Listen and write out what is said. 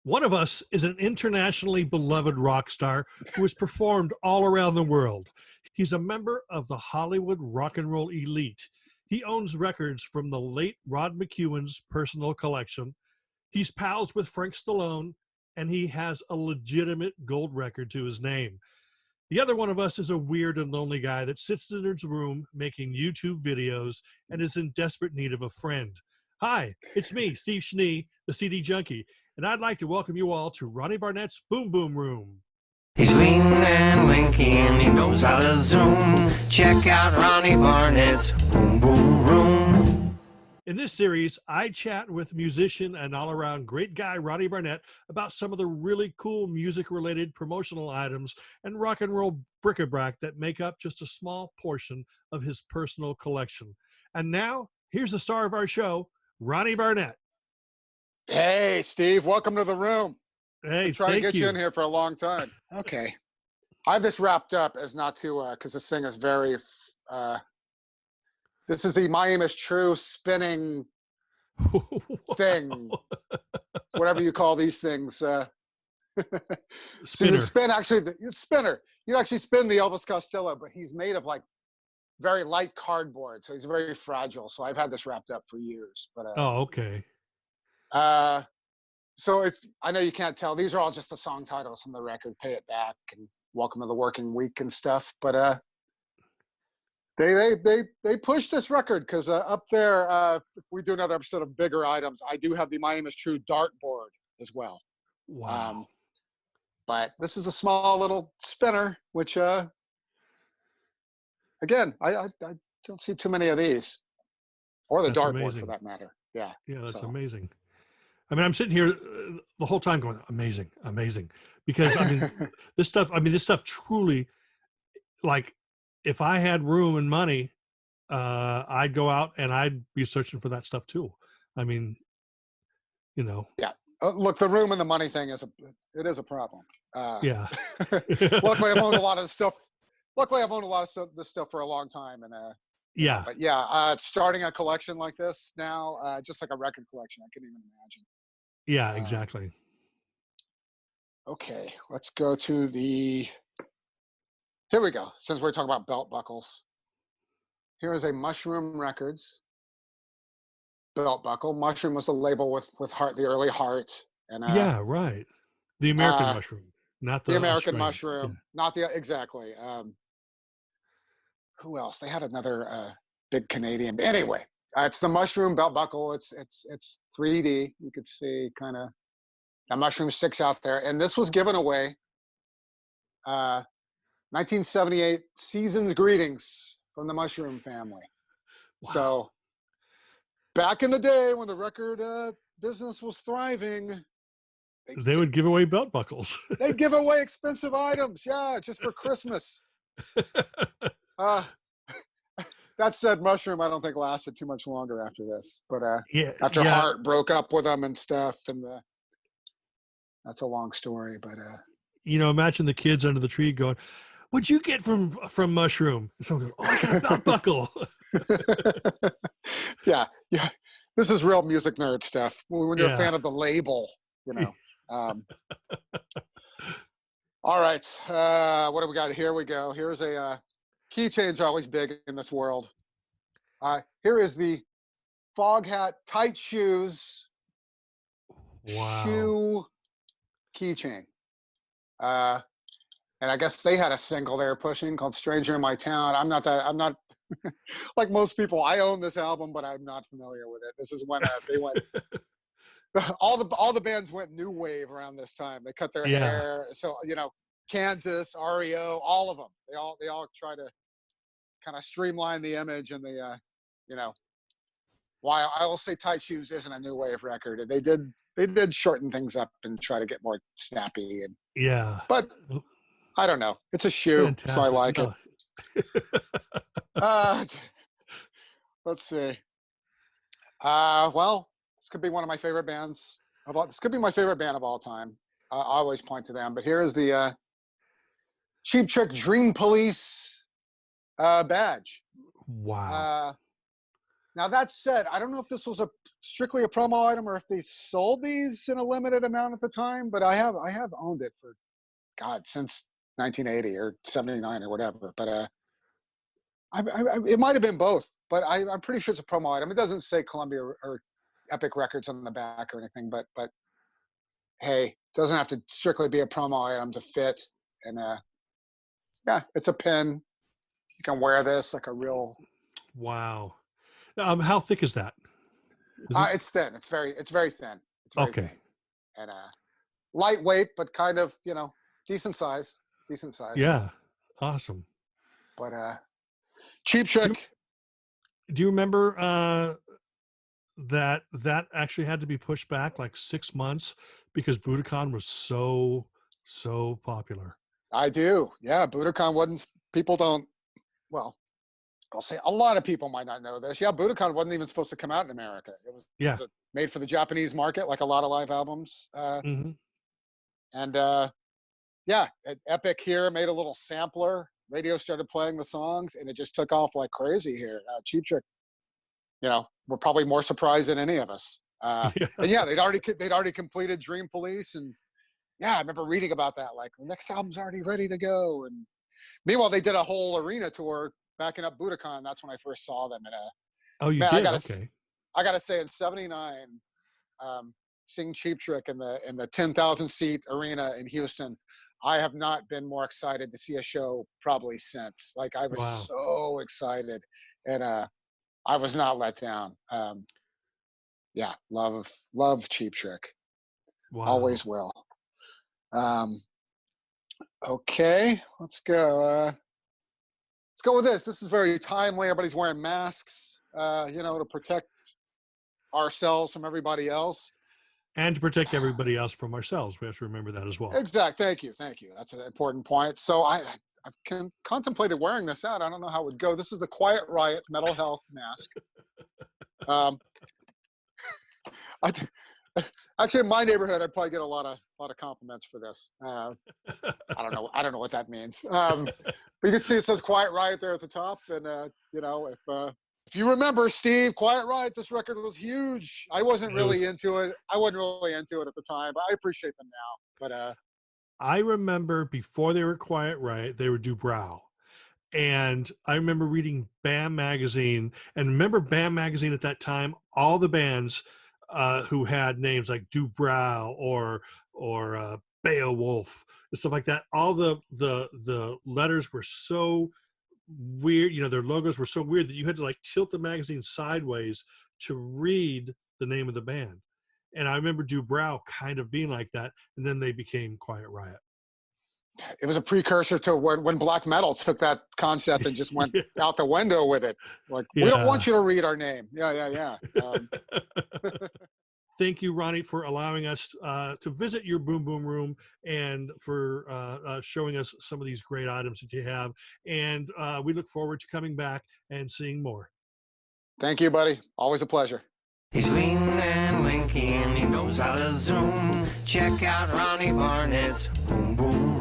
One of us is an internationally beloved rock star who has performed all around the world. He's a member of the Hollywood rock and roll elite. He owns records from the late Rod McEwen's personal collection. He's pals with Frank Stallone, and he has a legitimate gold record to his name. The other one of us is a weird and lonely guy that sits in his room making YouTube videos and is in desperate need of a friend. Hi, it's me, Steve Schnee, the CD Junkie, and I'd like to welcome you all to Ronnie Barnett's Boom Boom Room. He's lean and lanky and he knows how to zoom. Check out Ronnie Barnett's Boom Boom Room. In this series, I chat with musician and all-around great guy Ronnie Barnett about some of the really cool music-related promotional items and rock and roll bric-a-brac that make up just a small portion of his personal collection. And now, here's the star of our show, Ronnie Barnett. Hey, Steve, welcome to the room. Hey, I'm trying to get you you in here for a long time. Okay. I have this wrapped up as not to, because this thing is very, this is the Miami is True spinning thing, whatever you call these things. Spinner. So you spin actually, it's spinner. You actually spin the Elvis Costello, but he's made of like very light cardboard, so he's very fragile. So I've had this wrapped up for years. But Oh, okay. So if I know you can't tell, these are all just the song titles from the record, Pay It Back and Welcome to the Working Week and stuff. But they pushed this record because up there, if we do another episode of bigger items, I do have the Miami is True dartboard as well. Wow. But this is a small little spinner, which again, I don't see too many of these, or the That's dartboard amazing. for that matter. Yeah. Yeah, that's So. amazing. I mean, I'm sitting here the whole time going, amazing, amazing. Because, I mean, this stuff truly, like, if I had room and money, I'd go out and I'd be searching for that stuff too. I mean, you know. Yeah. Look, the room and the money thing is a problem. Yeah. Luckily, I've owned a lot of this stuff. Luckily, I've owned a lot of this stuff for a long time, and Yeah. But yeah, starting a collection like this now, just like a record collection, I couldn't even imagine. Yeah, exactly. Okay, let's go to the. Here we go. Since we're talking about belt buckles, here is a Mushroom Records belt buckle. Mushroom was the label with Heart, the early Heart, and Yeah, right. The American mushroom, not the American Australian. mushroom, not the exactly. Who else? They had another big Canadian. Anyway, it's the Mushroom belt buckle. It's 3D. You could see kind of the mushroom sticks out there. And this was given away 1978 Season's Greetings from the Mushroom family. Wow. So back in the day when the record business was thriving, they would give away belt buckles. They'd give away expensive items. Yeah, just for Christmas. That said, Mushroom I don't think lasted too much longer after this, but after Heart broke up with them and stuff, and that's a long story. But you know, imagine the kids under the tree going, "What'd you get from Mushroom?" And someone goes, "Oh, I got a belt buckle." yeah, this is real music nerd stuff. When you're a fan of the label, you know. All right, what do we got? Here we go. Here's a. Keychains are always big in this world. Here is the Foghat tight shoes shoe keychain. And I guess they had a single they were pushing called Stranger in My Town. I'm not like most people. I own this album, but I'm not familiar with it. This is when they went, all the bands went new wave around this time. They cut their hair. So, you know, Kansas, REO, all of them. They all try to kind of streamline the image and the, you know, while I will say Tight Shoes isn't a new wave record. They did shorten things up and try to get more snappy and but I don't know. It's a shoe, fantastic. So I like it. Let's see. Well, this could be one of my favorite bands. This could be my favorite band of all time. I always point to them. But here is the Cheap Trick Dream Police badge. Wow. Now that said, I don't know if this was strictly a promo item or if they sold these in a limited amount at the time, but I have owned it for God since 1980 or 79 or whatever. But it might have been both, but I'm pretty sure it's a promo item. It doesn't say Columbia or Epic Records on the back or anything, but hey, it doesn't have to strictly be a promo item to fit. And yeah, it's a pin. You can wear this like a real. Wow. How thick is that? It's thin. It's very thin. It's very okay. thin. And lightweight, but kind of, decent size. Yeah. Awesome. But Cheap Trick. Do you remember that actually had to be pushed back like 6 months because Budokan was so popular? I do. Yeah, Budokan wasn't. People don't. Well, I'll say a lot of people might not know this. Yeah, Budokan wasn't even supposed to come out in America. It was made for the Japanese market, like a lot of live albums. And yeah, Epic here made a little sampler. Radio started playing the songs, and it just took off like crazy here. Cheap Trick, were probably more surprised than any of us. And yeah, they'd already completed Dream Police, and yeah, I remember reading about that. Like the next album's already ready to go, and meanwhile they did a whole arena tour backing up Budokan. That's when I first saw them. And did? I gotta say, in '79, seeing Cheap Trick in the 10,000 seat arena in Houston, I have not been more excited to see a show probably since. Like I was so excited, and I was not let down. Yeah, love Cheap Trick. Wow. Always will. Okay, let's go. Let's go with this. This is very timely. Everybody's wearing masks, to protect ourselves from everybody else. And to protect everybody else from ourselves. We have to remember that as well. Exactly. Thank you. That's an important point. So I've contemplated wearing this out. I don't know how it would go. This is the Quiet Riot mental health mask. Actually, in my neighborhood, I'd probably get a lot of compliments for this. I don't know what that means. But you can see it says Quiet Riot there at the top, and if you remember, Steve, Quiet Riot, this record was huge. I wasn't really into it. I wasn't really into it at the time, but I appreciate them now. But I remember before they were Quiet Riot, they were Dubrow. And I remember reading BAM magazine, and remember BAM magazine at that time, all the bands who had names like Dubrow or Beowulf and stuff like that, all the letters were so weird, their logos were so weird that you had to like tilt the magazine sideways to read the name of the band. And I remember Dubrow kind of being like that, and then they became Quiet Riot. It was a precursor to when black metal took that concept and just went out the window with it. Like, we don't want you to read our name. Yeah. Thank you, Ronnie, for allowing us to visit your Boom Boom Room and for showing us some of these great items that you have. And we look forward to coming back and seeing more. Thank you, buddy. Always a pleasure. He's lean and lanky and he knows how to zoom. Check out Ronnie Barnett's Boom Boom